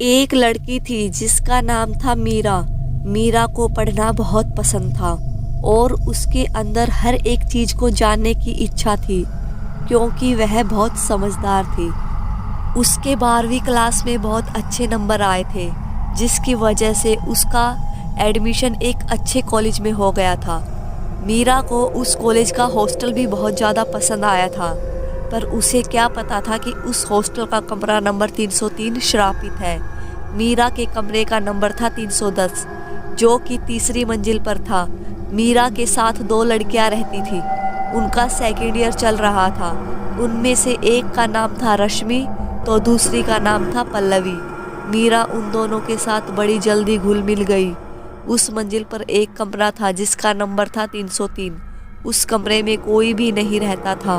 एक लड़की थी जिसका नाम था मीरा। मीरा को पढ़ना बहुत पसंद था और उसके अंदर हर एक चीज़ को जानने की इच्छा थी, क्योंकि वह बहुत समझदार थी। उसके 12वीं क्लास में बहुत अच्छे नंबर आए थे, जिसकी वजह से उसका एडमिशन एक अच्छे कॉलेज में हो गया था। मीरा को उस कॉलेज का हॉस्टल भी बहुत ज़्यादा पसंद आया था, पर उसे क्या पता था कि उस हॉस्टल का कमरा नंबर 303 श्रापित है। मीरा के कमरे का नंबर था 310, जो कि तीसरी मंजिल पर था। मीरा के साथ 2 लड़कियां रहती थी। उनका सेकेंड ईयर चल रहा था। उनमें से एक का नाम था रश्मि तो दूसरी का नाम था पल्लवी। मीरा उन दोनों के साथ बड़ी जल्दी घुल मिल गई। उस मंजिल पर एक कमरा था जिसका नंबर था 303। उस कमरे में कोई भी नहीं रहता था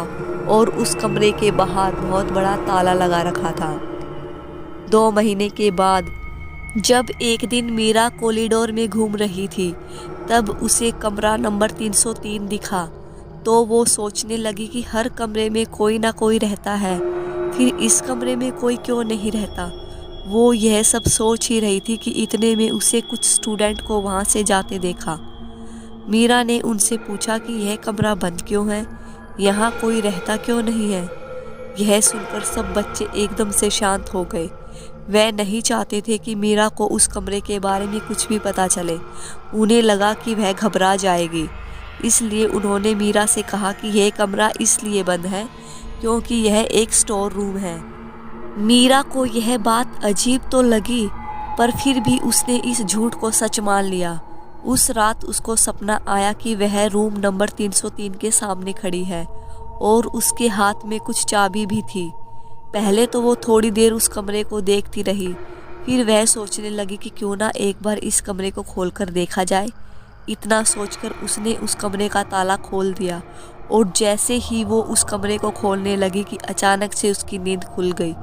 और उस कमरे के बाहर बहुत बड़ा ताला लगा रखा था। 2 महीने के बाद जब एक दिन मीरा कॉरिडोर में घूम रही थी, तब उसे कमरा नंबर 303 दिखा। तो वो सोचने लगी कि हर कमरे में कोई ना कोई रहता है, फिर इस कमरे में कोई क्यों नहीं रहता। वो यह सब सोच ही रही थी कि इतने में उसे कुछ स्टूडेंट को वहाँ से जाते देखा। मीरा ने उनसे पूछा कि यह कमरा बंद क्यों है, यहाँ कोई रहता क्यों नहीं है। यह सुनकर सब बच्चे एकदम से शांत हो गए। वह नहीं चाहते थे कि मीरा को उस कमरे के बारे में कुछ भी पता चले। उन्हें लगा कि वह घबरा जाएगी, इसलिए उन्होंने मीरा से कहा कि यह कमरा इसलिए बंद है क्योंकि यह एक स्टोर रूम है। मीरा को यह बात अजीब तो लगी, पर फिर भी उसने इस झूठ को सच मान लिया। उस रात उसको सपना आया कि वह रूम नंबर 303 के सामने खड़ी है और उसके हाथ में कुछ चाबी भी थी। पहले तो वो थोड़ी देर उस कमरे को देखती रही, फिर वह सोचने लगी कि क्यों ना एक बार इस कमरे को खोलकर देखा जाए। इतना सोचकर उसने उस कमरे का ताला खोल दिया और जैसे ही वो उस कमरे को खोलने लगी कि अचानक से उसकी नींद खुल गई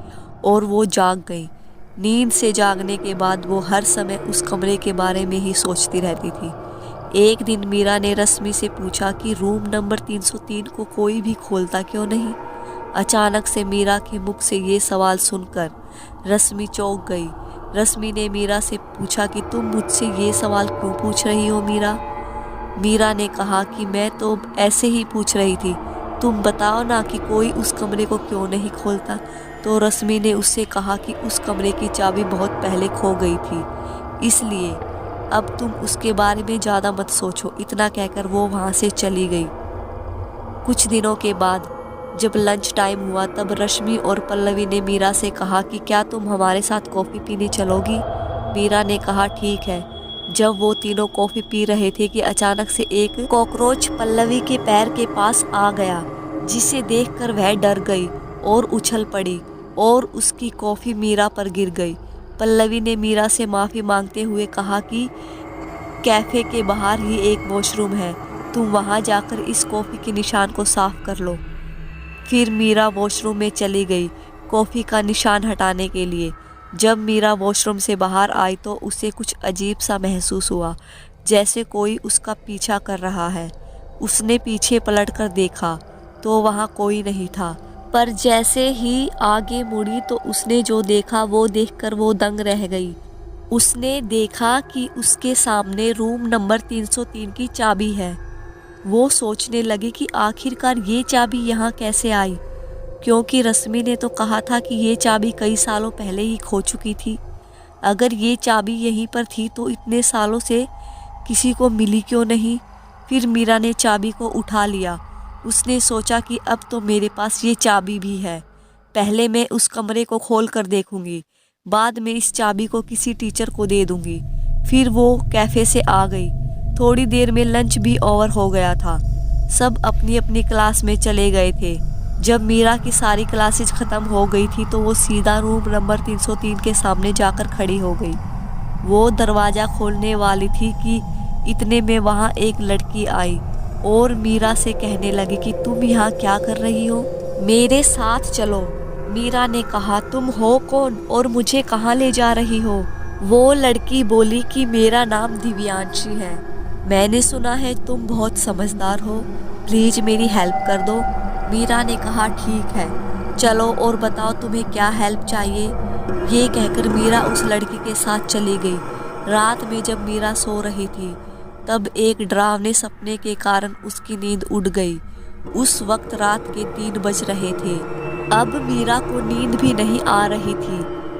और वो जाग गई। नींद से जागने के बाद वो हर समय उस कमरे के बारे में ही सोचती रहती थी। एक दिन मीरा ने रश्मि से पूछा कि रूम नंबर 303 को कोई भी खोलता क्यों नहीं। अचानक से मीरा के मुख से ये सवाल सुनकर रश्मि चौंक गई। रश्मि ने मीरा से पूछा कि तुम मुझसे ये सवाल क्यों पूछ रही हो मीरा। मीरा ने कहा कि मैं तो ऐसे ही पूछ रही थी, तुम बताओ ना कि कोई उस कमरे को क्यों नहीं खोलता। तो रश्मि ने उससे कहा कि उस कमरे की चाबी बहुत पहले खो गई थी, इसलिए अब तुम उसके बारे में ज़्यादा मत सोचो। इतना कहकर वो वहाँ से चली गई। कुछ दिनों के बाद जब लंच टाइम हुआ, तब रश्मि और पल्लवी ने मीरा से कहा कि क्या तुम हमारे साथ कॉफ़ी पीने चलोगी। मीरा ने कहा ठीक है। जब वो तीनों कॉफ़ी पी रहे थे कि अचानक से एक कॉकरोच पल्लवी के पैर के पास आ गया, जिसे देखकर वह डर गई और उछल पड़ी और उसकी कॉफ़ी मीरा पर गिर गई। पल्लवी ने मीरा से माफ़ी मांगते हुए कहा कि कैफ़े के बाहर ही एक वॉशरूम है, तुम वहाँ जाकर इस कॉफ़ी के निशान को साफ़ कर लो। फिर मीरा वॉशरूम में चली गई कॉफ़ी का निशान हटाने के लिए। जब मीरा वॉशरूम से बाहर आई तो उसे कुछ अजीब सा महसूस हुआ, जैसे कोई उसका पीछा कर रहा है। उसने पीछे पलटकर देखा तो वहाँ कोई नहीं था, पर जैसे ही आगे मुड़ी तो उसने जो देखा वो देखकर वो दंग रह गई। उसने देखा कि उसके सामने रूम नंबर 303 की चाबी है। वो सोचने लगी कि आखिरकार ये चाबी यहाँ कैसे आई, क्योंकि रश्मि ने तो कहा था कि ये चाबी कई सालों पहले ही खो चुकी थी। अगर ये चाबी यहीं पर थी तो इतने सालों से किसी को मिली क्यों नहीं। फिर मीरा ने चाबी को उठा लिया। उसने सोचा कि अब तो मेरे पास ये चाबी भी है, पहले मैं उस कमरे को खोल कर देखूंगी, बाद में इस चाबी को किसी टीचर को दे दूंगी। फिर वो कैफ़े से आ गई। थोड़ी देर में लंच भी ओवर हो गया था। सब अपनी अपनी क्लास में चले गए थे। जब मीरा की सारी क्लासेज ख़त्म हो गई थी तो वो सीधा रूम नंबर 303 के सामने जाकर खड़ी हो गई। वो दरवाज़ा खोलने वाली थी कि इतने में वहाँ एक लड़की आई और मीरा से कहने लगी कि तुम यहाँ क्या कर रही हो, मेरे साथ चलो। मीरा ने कहा तुम हो कौन और मुझे कहाँ ले जा रही हो। वो लड़की बोली कि मेरा नाम दिव्यांशी है, मैंने सुना है तुम बहुत समझदार हो, प्लीज़ मेरी हेल्प कर दो। मीरा ने कहा ठीक है, चलो और बताओ तुम्हें क्या हेल्प चाहिए। ये कहकर मीरा उस लड़की के साथ चली गई। रात में जब मीरा सो रही थी तब एक डरावने सपने के कारण उसकी नींद उड़ गई। उस वक्त रात के 3 बज रहे थे। अब मीरा को नींद भी नहीं आ रही थी।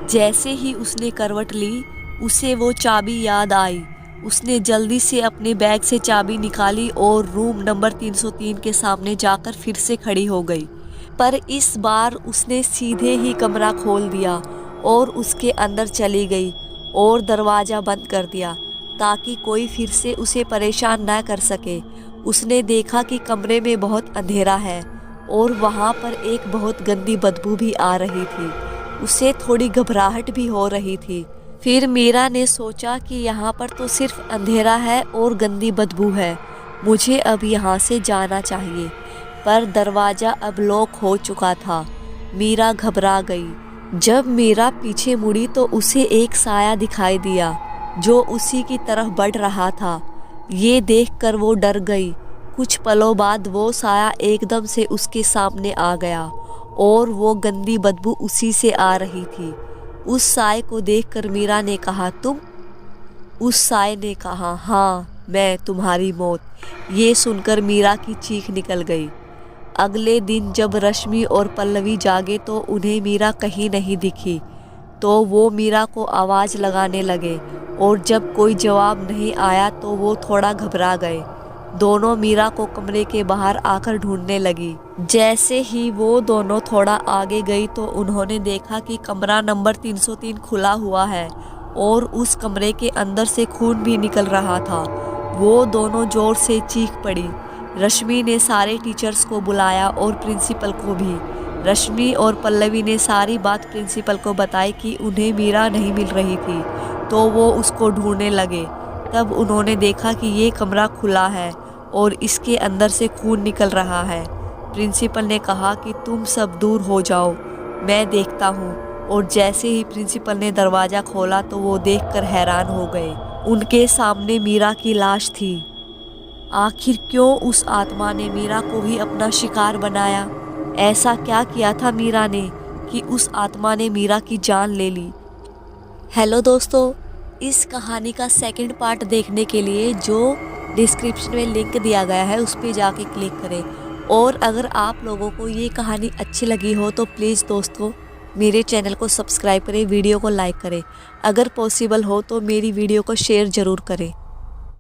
जैसे ही उसने करवट ली उसे वो चाबी याद आई। उसने जल्दी से अपने बैग से चाबी निकाली और रूम नंबर 303 के सामने जाकर फिर से खड़ी हो गई। पर इस बार उसने सीधे ही कमरा खोल दिया और उसके अंदर चली गई और दरवाज़ा बंद कर दिया ताकि कोई फिर से उसे परेशान ना कर सके। उसने देखा कि कमरे में बहुत अंधेरा है और वहाँ पर एक बहुत गंदी बदबू भी आ रही थी। उसे थोड़ी घबराहट भी हो रही थी। फिर मीरा ने सोचा कि यहाँ पर तो सिर्फ अंधेरा है और गंदी बदबू है, मुझे अब यहाँ से जाना चाहिए। पर दरवाज़ा अब लॉक हो चुका था। मीरा घबरा गई। जब मीरा पीछे मुड़ी तो उसे एक साया दिखाई दिया जो उसी की तरफ बढ़ रहा था। ये देखकर वो डर गई। कुछ पलों बाद वो साया एकदम से उसके सामने आ गया और वो गंदी बदबू उसी से आ रही थी। उस साए को देखकर मीरा ने कहा, तुम? उस साए ने कहा, हाँ मैं, तुम्हारी मौत। ये सुनकर मीरा की चीख निकल गई। अगले दिन जब रश्मि और पल्लवी जागे तो उन्हें मीरा कहीं नहीं दिखी। तो वो मीरा को आवाज़ लगाने लगे और जब कोई जवाब नहीं आया तो वो थोड़ा घबरा गए। दोनों मीरा को कमरे के बाहर आकर ढूंढने लगी। जैसे ही वो दोनों थोड़ा आगे गई तो उन्होंने देखा कि कमरा नंबर 303 खुला हुआ है और उस कमरे के अंदर से खून भी निकल रहा था। वो दोनों जोर से चीख पड़ी। रश्मि ने सारे टीचर्स को बुलाया और प्रिंसिपल को भी। रश्मि और पल्लवी ने सारी बात प्रिंसिपल को बताई कि उन्हें मीरा नहीं मिल रही थी, तो वो उसको ढूंढने लगे। तब उन्होंने देखा कि ये कमरा खुला है और इसके अंदर से खून निकल रहा है। प्रिंसिपल ने कहा कि तुम सब दूर हो जाओ, मैं देखता हूँ। और जैसे ही प्रिंसिपल ने दरवाज़ा खोला तो वो देखकर हैरान हो गए। उनके सामने मीरा की लाश थी। आखिर क्यों उस आत्मा ने मीरा को भी अपना शिकार बनाया? ऐसा क्या किया था मीरा ने कि उस आत्मा ने मीरा की जान ले ली? हेलो दोस्तों, इस कहानी का सेकंड पार्ट देखने के लिए जो डिस्क्रिप्शन में लिंक दिया गया है उस पर जाके क्लिक करें। और अगर आप लोगों को ये कहानी अच्छी लगी हो तो प्लीज़ दोस्तों मेरे चैनल को सब्सक्राइब करें, वीडियो को लाइक करें। अगर पॉसिबल हो तो मेरी वीडियो को शेयर ज़रूर करें।